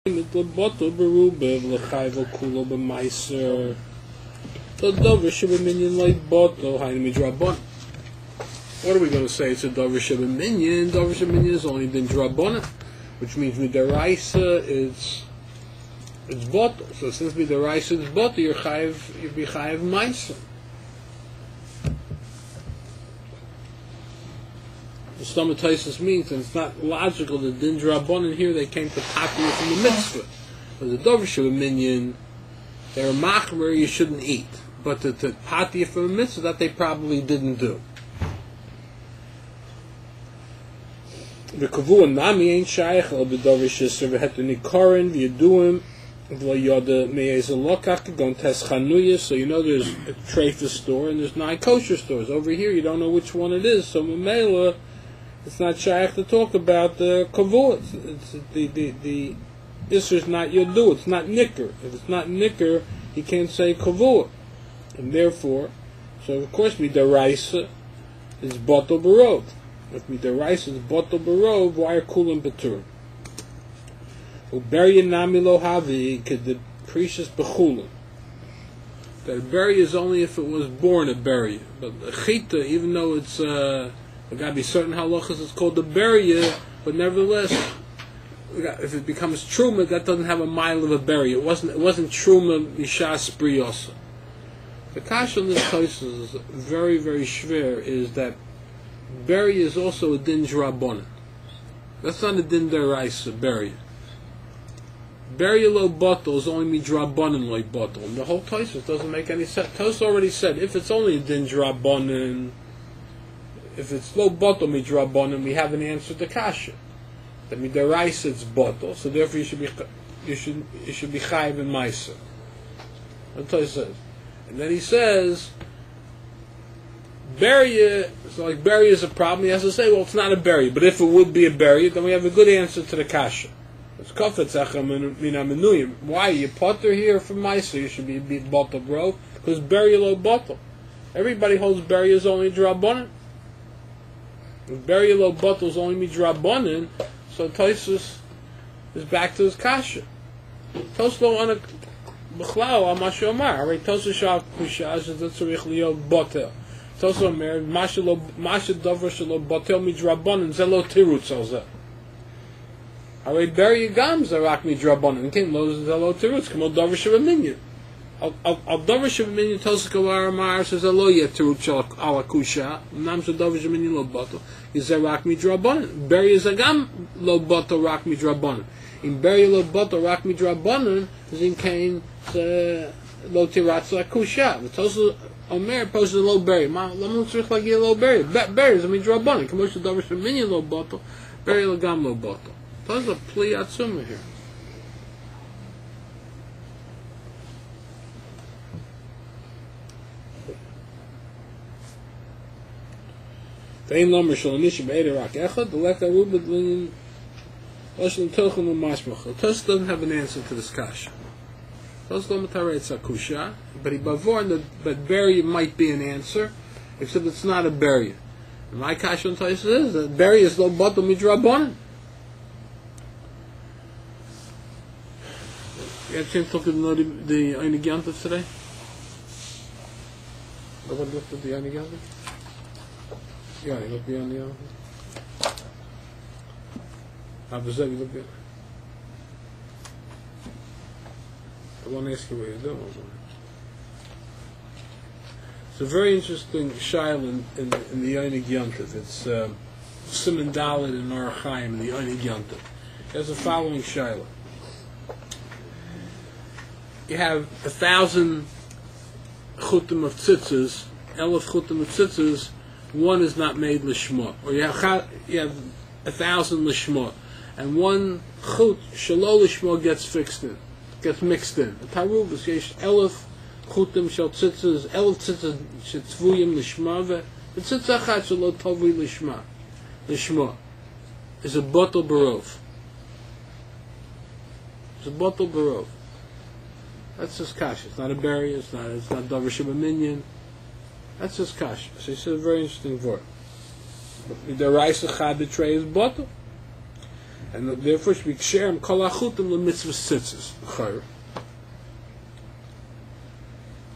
The bottle berube l'chayvo kulo b'meiser. The dover shebeminion like bottle hainu midrabon. What are we going to say? It's a dover shebeminion. Dover shebeminion is only been drabon, which means midaraisa it's bottle. So since midaraisa is bottle, you're be chayiv meiser. The stomatitis means, and it's not logical that din drabon in here they came to patir from the mitzvah. But the dover shebeminion, they're machmer you shouldn't eat, but to patir from the mitzvah that they probably didn't do. The kavu nami ain't shaykh al b'dover shesser v'hetu nikorin v'yaduim v'yoda me'ezel lokach gon tes chanuyah. So you know there's a treifah store and there's 9 kosher stores. Over here you don't know which one it is. So memela, it's not shaykh to talk about the kavu. It's the isser is not yodu. It's not nicker. If it's not nicker, he can't say kavu. And therefore, so of course midaraisa is bottle barov. If midaraisa is bottle barov, why are kulam betur? Uberya nami lo havi could the precious bechulam. That a berry is only if it was born a berry. But a chita, even though it's there got to be certain halachas, it's called the berry, but nevertheless, if it becomes truma, that doesn't have a mile of a berry. It wasn't truma mishas briosa. The kasha on this case is very, very shver, is that berry is also a din drabonin. That's not a din deraisa, berry. Berry lo bottle is only midrabonin like bottle. And the whole Tosfos doesn't make any sense. Tosfos already said, if it's only a din drabonin, if it's lo bottle midrabonin, we have an answer to kasha. That midaraisa it's bottle, so therefore you should be chayiv in meiser. That's what Tosfos says. And then he says, berry, so like berry is a problem, he has to say, well, it's not a berry, but if it would be a berry, then we have a good answer to the kasha. It's kafetz mina menuyim. Why? You potter here from meiser, you should be bottle, bro, because berry lo bottle. Everybody holds berry is only drabonin. If berry lo bottle is only midrabonin, so Tosfos is back to his kasha. Tosfos lo on a b'chlau amashu omar. Alright, Tosfos shav kusha as the tzarich liot botel. Tosfos omer masha dover shelo botel midrabonin zelo tirutz al zeh. Alright, berry gam zarak midrabonin kin lo zelo tirutz kamo dover shebeminion. Al dover shebeminion Tosfos kavar amar says lo yet tirutz ala kusha nam so dover shebeminion lo botel is zarak midrabonin. Berry is a gam lo botel rak midrabonin. In berry lo botel rak midrabonin is in kain lo tiratz la kusha. But Tosfos omer posted lo berry. Ma lo tzrich lagi lo berry. Berry is a midrabonin. Kamo so dover shebeminion lo botel. Berry lo gam lo botel. That's a pli atzuma here. Vein lomer shel nisha be'eder rak echad deleka rubed lin oshel tochen u'mashmach. Tosfos doesn't have an answer to this kasha. Tosfos lo mataretz akusha, but he bavorn that berry might be an answer, except it's not a berry. And my kasha on Tosfos is that berry is lo bottle midrabonin. You had a chance to look at the Iyun Yontif today? Nobody looked at the Iyun Yontif? Yeah, you looked at the Iyun Yontif? How does that you look at? I want to ask you what you're doing. It's a very interesting shaila in the Iyun Yontif. It's Siman Dalet in Orach Chaim in the Iyun Yontif. There's the following shaila. You have 1,000 chutim of tzitzis, 11 chutim of tzitzis, one is not made lishma. Or you have 1,000 lishma, and one chut shelo lishma gets mixed in. The taruv is yesh 11 chutim shel tzitzis, 11 tzitzis shetzvuyim lishma, the tzitzah achat shelo tovui lishma is a bottle barov. It's a bottle barov. That's just kasha. It's not a berry. It's not dover shebeminion. That's just kasha. So it's a very interesting word. The rice chad the tray is bottle. And therefore should be ksherim kol achutim lemitzvah tzitzis.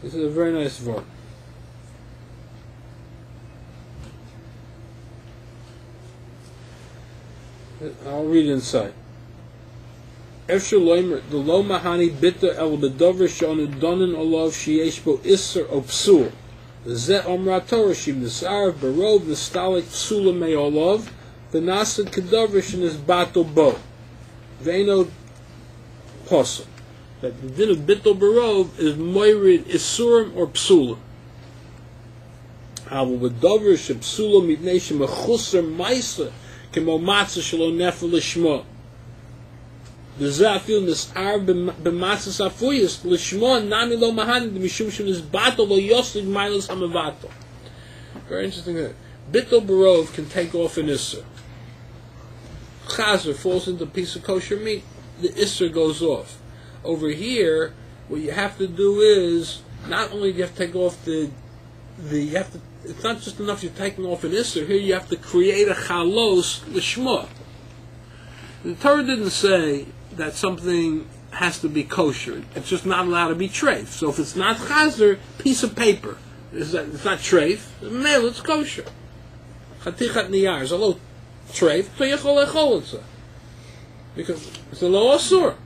This is a very nice word. I'll read inside. Efshar loimer the lo mahani bitter el bedover shonu donen olav sheyesh bo iser o psul. Ze omra Torah shim nisarav barov nistalik psula me olav v'nasad kedover shenis bato bo. Veino posel. That the din of bittul barov is moirid isurim or psulim. Aval bedover shepsula mitnei shemachusar maisa kemo matzah shelo nefel lishma. The zafil nisar b'matzah safuyis lishma nami lo mahan mishum shenis bato lo yosig milos hamavato. Very interesting. Bittul barov can take off an isser. Chazer falls into a piece of kosher meat. The isser goes off. Over here, what you have to do is not only do you have to take off the you have to. It's not just enough you're taking off an isser. Here you have to create a chalos lishma. The Torah didn't say that something has to be kosher. It's just not allowed to be treif. So if it's not chazer, piece of paper, it's not treif. Mail, it's kosher. Chatichat niyar is a little treif. So yechol echol it, because it's a lo asur.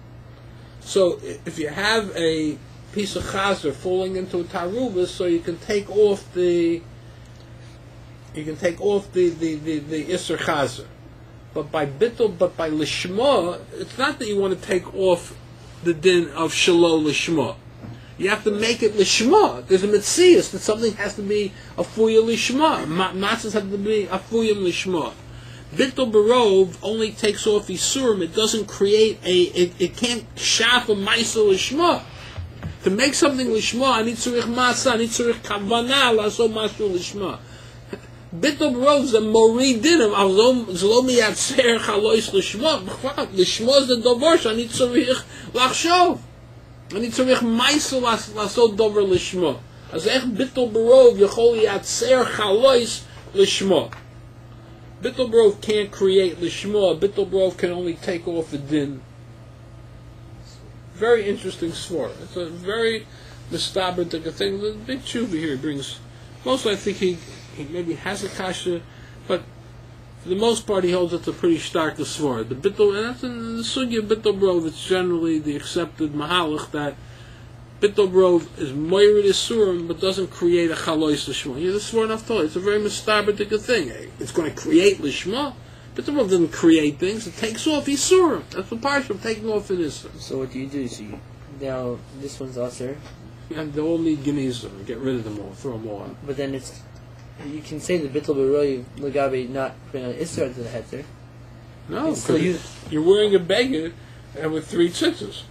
So if you have a piece of chazer falling into a taruvah, so you can take off the isser chazer. But by lishma, it's not that you want to take off the din of shalo lishma. You have to make it lishma. There's a metzias that something has to be a fuya lishma. Matzahs have to be a fuya lishma. Bittul barov only takes off isurim. It doesn't create it can't shaf a ma'isa lishma. To make something lishma, I need tzurich matzah, I need tzurich kavanah, laso mashu lishma. Bittul barov is a morid dinim. Zlo miyatzer chalois lishma. Lishma is the dovar. I need tzurich lachshov. I need tzurich ma'isa laso dover lishma. As ech bittul barov yachol yatzer chalois lishma. Bittul barov can't create lishma. Bittul barov can only take off the din. Very interesting svara. It's a very mistaberdik thing. The big tshuva here brings. Mostly, I think he maybe has a kasha, but for the most part, he holds it's a pretty stark svara. The bittul, and that's in the sugya of bittul barov. It's generally the accepted mahalach that bittul barov is moirid isurim, but doesn't create a chalois lishma. Yeah, this is enough to it's a very mistaberdik thing. It's going to create lishma. Bittul barov doesn't create things. It takes off isurim. That's the part of taking off an isur. So what do? So now this one's aser. And they all need genizah. Get rid of them all. Throw them all out. But then you can say the bittul barov legabe not putting an isur into the heter. No, because you're wearing a beggar and with 3 tzitzis.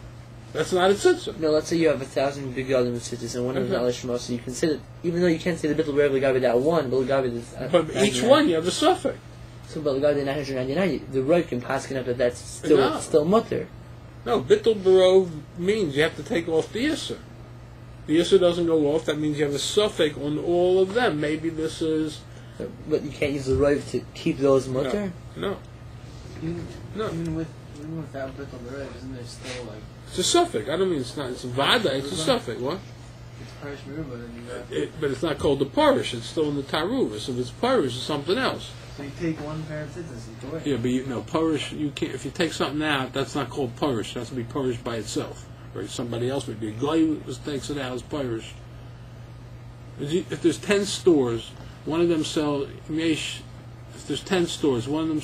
That's not a tzitzit. No, let's say you have 1,000 begadim tzitzis and one of them is lishma, so you can say that, even though you can't say the bittul barov legabe that one, but legabe is. But each one you have a suffix. So, but legabe 999, the roy can pass up that that's still mutter. No, bittul barov means you have to take off the isser. The isser doesn't go off. That means you have a suffix on all of them. Maybe this is. But you can't use the roy to keep those mutter. No. Even without bittul barov, isn't there still like? It's a suffix. I don't mean it's not. It's a vada. It's a suffix. What? It's parish meruba, then you got. But it's not called the parish. It's still in the taruva. So if it's parish, it's something else. So you take one pair of tzitzis, you go away. Yeah, but parish. You can't. If you take something out, that's not called parish. It has to be parish by itself. Or somebody else would be a guy who just takes it out as parish. If there's 10 stores, one of them sell. If there's 10 stores, one of them